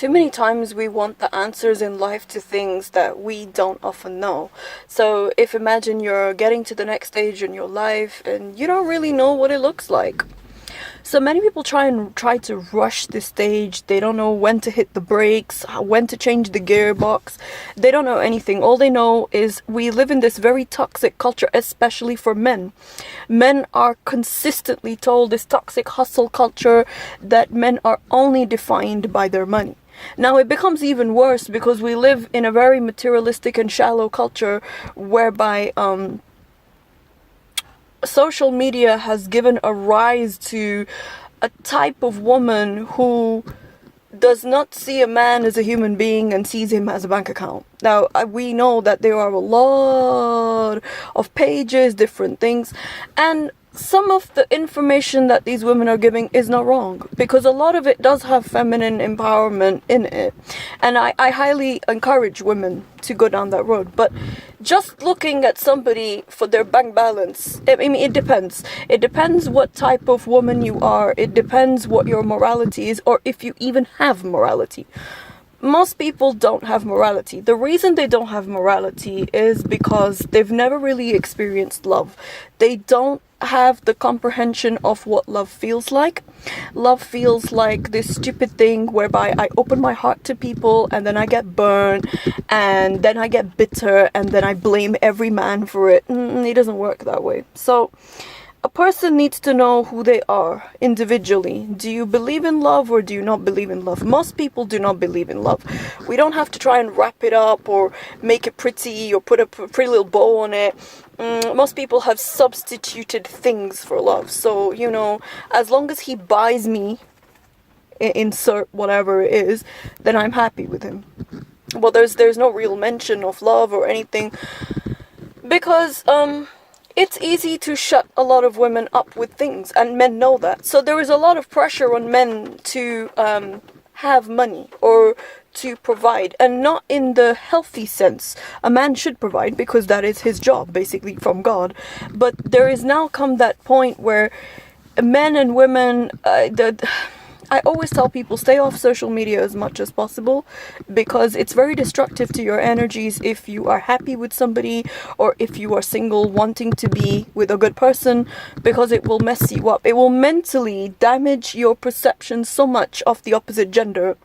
too many times we want the answers in life to things that we don't often know. So if imagine you're getting to the next stage in your life and you don't really know what it looks like. So many people try to rush this stage. They don't know when to hit the brakes, when to change the gearbox. They don't know anything. All they know is we live in this very toxic culture, especially for men. Men are consistently told, this toxic hustle culture, that men are only defined by their money. Now it becomes even worse because we live in a very materialistic and shallow culture whereby social media has given a rise to a type of woman who does not see a man as a human being and sees him as a bank account. Now, we know that there are a lot of pages, different things, and some of the information that these women are giving is not wrong, because a lot of it does have feminine empowerment in it, and I highly encourage women to go down that road. But just looking at somebody for their bank balance, I mean, it depends what type of woman you are. It depends what your morality is, or if you even have morality. Most people don't have morality. The reason they don't have morality is because they've never really experienced love. They don't have the comprehension of what love feels like. Love feels like this stupid thing whereby I open my heart to people and then I get burned and then I get bitter and then I blame every man for it. It doesn't work that way. So a person needs to know who they are individually. Do you believe in love or do you not believe in love? Most people do not believe in love. We don't have to try and wrap it up or make it pretty or put a pretty little bow on it. Most people have substituted things for love. So, you know, as long as he buys me, insert whatever it is, then I'm happy with him. Well, there's no real mention of love or anything because it's easy to shut a lot of women up with things, and men know that. So there is a lot of pressure on men to have money or to provide, and not in the healthy sense. A man should provide because that is his job, basically, from God. But there is now come that point where men and women, I always tell people, stay off social media as much as possible because it's very destructive to your energies if you are happy with somebody or if you are single wanting to be with a good person, because it will mess you up. It will mentally damage your perception so much of the opposite gender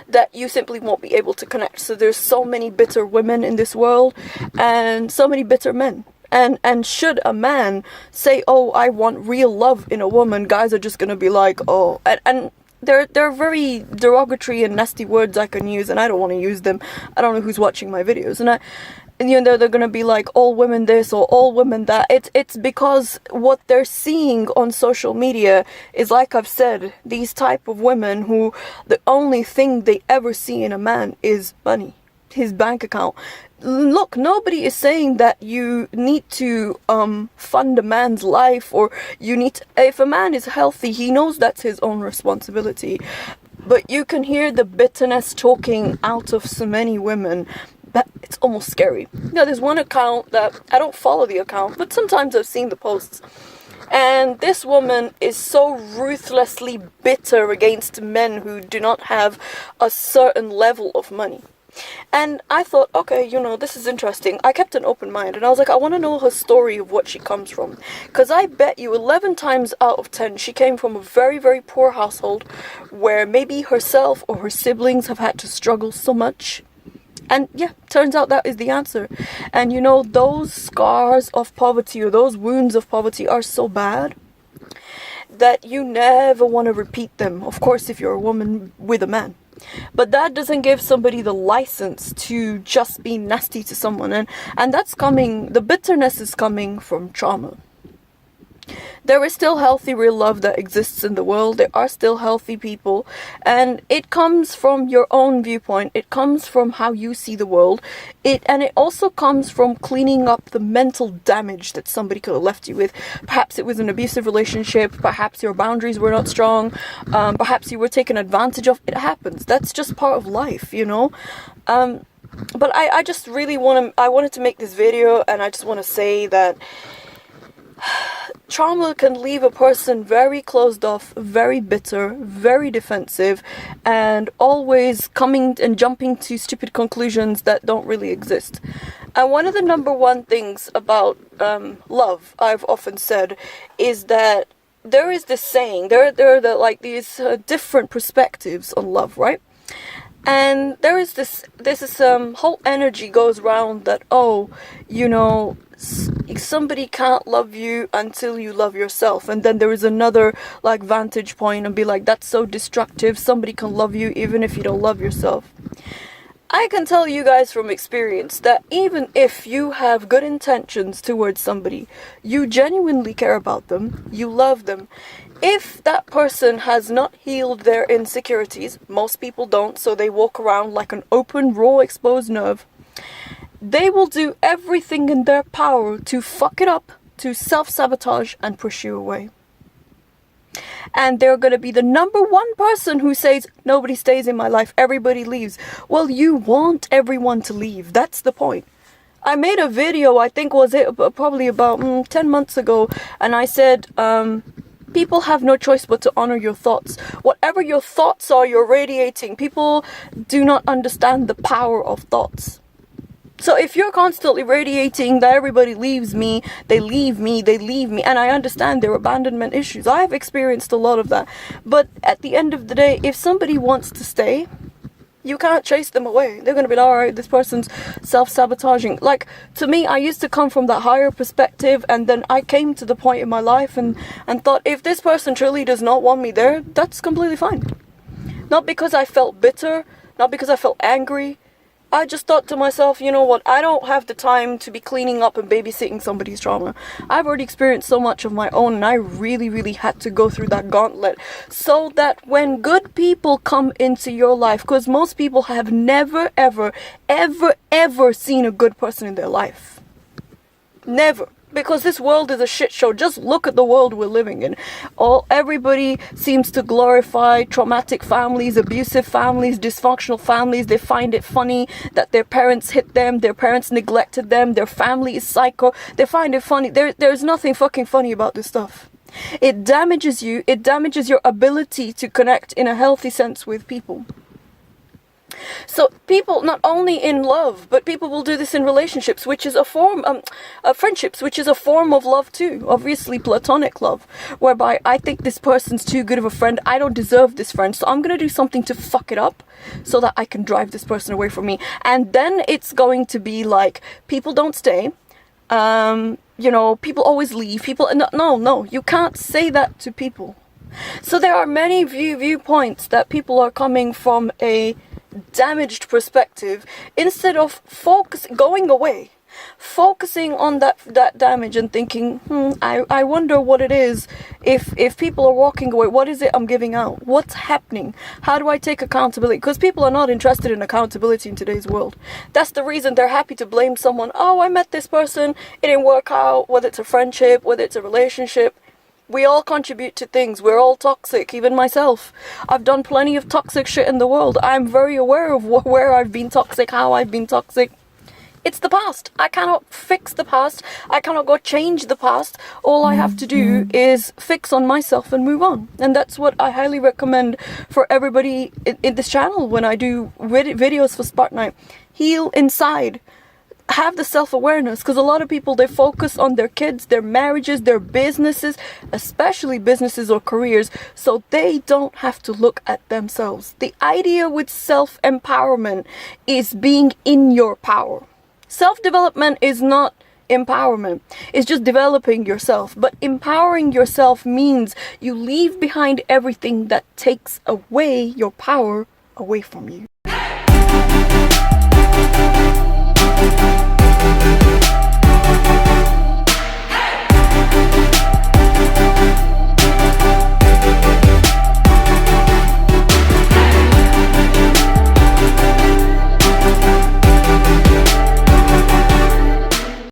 that you simply won't be able to connect. So there's so many bitter women in this world and so many bitter men. And should a man say, oh, I want real love in a woman, guys are just going to be like, oh, and they're very derogatory and nasty words I can use, and I don't want to use them. I don't know who's watching my videos. And you know, they're going to be like, all women this or all women that. It's because what they're seeing on social media is, like I've said, these type of women who the only thing they ever see in a man is money, his bank account. Look, nobody is saying that you need to fund a man's life, or you need to, if a man is healthy, he knows that's his own responsibility. But you can hear the bitterness talking out of so many women that it's almost scary. Now, there's one account that I don't follow the account, but sometimes I've seen the posts. And this woman is so ruthlessly bitter against men who do not have a certain level of money. And I thought, okay, you know, this is interesting. I kept an open mind and I was like, I want to know her story of what she comes from. Because I bet you 11 times out of 10, she came from a very, very poor household where maybe herself or her siblings have had to struggle so much. And yeah, turns out that is the answer. And you know, those scars of poverty or those wounds of poverty are so bad that you never want to repeat them. Of course, if you're a woman with a man. But that doesn't give somebody the license to just be nasty to someone. And that's coming, the bitterness is coming from trauma. There is still healthy real love that exists in the world. There are still healthy people. And it comes from your own viewpoint. It comes from how you see the world. And it also comes from cleaning up the mental damage that somebody could have left you with. Perhaps it was an abusive relationship. Perhaps your boundaries were not strong. Perhaps you were taken advantage of. It happens. That's just part of life, you know. But I just really wanted to make this video, and I just want to say that trauma can leave a person very closed off, very bitter, very defensive, and always coming and jumping to stupid conclusions that don't really exist. And one of the number one things about love, I've often said, is that there is this saying, there are like these different perspectives on love, right? And there is this whole energy goes around that, oh, you know, somebody can't love you until you love yourself. And then there is another like vantage point and be like, that's so destructive. Somebody can love you even if you don't love yourself. I can tell you guys from experience that even if you have good intentions towards somebody, you genuinely care about them, you love them, if that person has not healed their insecurities, most people don't, so they walk around like an open, raw, exposed nerve, they will do everything in their power to fuck it up, to self-sabotage and push you away. And they're going to be the number one person who says, nobody stays in my life, everybody leaves. Well, you want everyone to leave. That's the point. I made a video, I think was it probably about 10 months ago, and I said, people have no choice but to honor your thoughts. Whatever your thoughts are, you're radiating. People do not understand the power of thoughts. So if you're constantly radiating that everybody leaves me, they leave me, and I understand their abandonment issues. I've experienced a lot of that. But at the end of the day, if somebody wants to stay, you can't chase them away. They're going to be like, alright, this person's self-sabotaging. Like, to me, I used to come from that higher perspective, and then I came to the point in my life and thought, if this person truly does not want me there, that's completely fine. Not because I felt bitter, not because I felt angry. I just thought to myself, you know what, I don't have the time to be cleaning up and babysitting somebody's trauma. I've already experienced so much of my own, and I really, really had to go through that gauntlet so that when good people come into your life, because most people have never, ever, ever, ever seen a good person in their life. Never. Because this world is a shit show. Just look at the world we're living in. Everybody seems to glorify traumatic families, abusive families, dysfunctional families. They find it funny that their parents hit them, their parents neglected them, their family is psycho. They find it funny. There's nothing fucking funny about this stuff. It damages you. It damages your ability to connect in a healthy sense with people. So people, not only in love, but people will do this in relationships, which is a form, friendships, which is a form of love too. Obviously platonic love, whereby I think this person's too good of a friend, I don't deserve this friend, so I'm going to do something to fuck it up so that I can drive this person away from me. And then it's going to be like, people don't stay, you know, people always leave, no, you can't say that to people. So there are many viewpoints that people are coming from a damaged perspective, instead of going away, focusing on that damage and thinking, I wonder what it is. If people are walking away, what is it I'm giving out? What's happening? How do I take accountability? Because people are not interested in accountability in today's world. That's the reason they're happy to blame someone. Oh, I met this person, it didn't work out, whether it's a friendship, whether it's a relationship. We all contribute to things. We're all toxic, even myself. I've done plenty of toxic shit in the world. I'm very aware of where I've been toxic, how I've been toxic. It's the past. I cannot fix the past. I cannot go change the past. All I have to do is fix on myself and move on. And that's what I highly recommend for everybody in this channel when I do videos for Spartanite. Heal inside. Have the self-awareness, because a lot of people, they focus on their kids, their marriages, their businesses, especially businesses or careers, so they don't have to look at themselves. The idea with self-empowerment is being in your power. Self-development is not empowerment. It's just developing yourself. But empowering yourself means you leave behind everything that takes away your power away from you.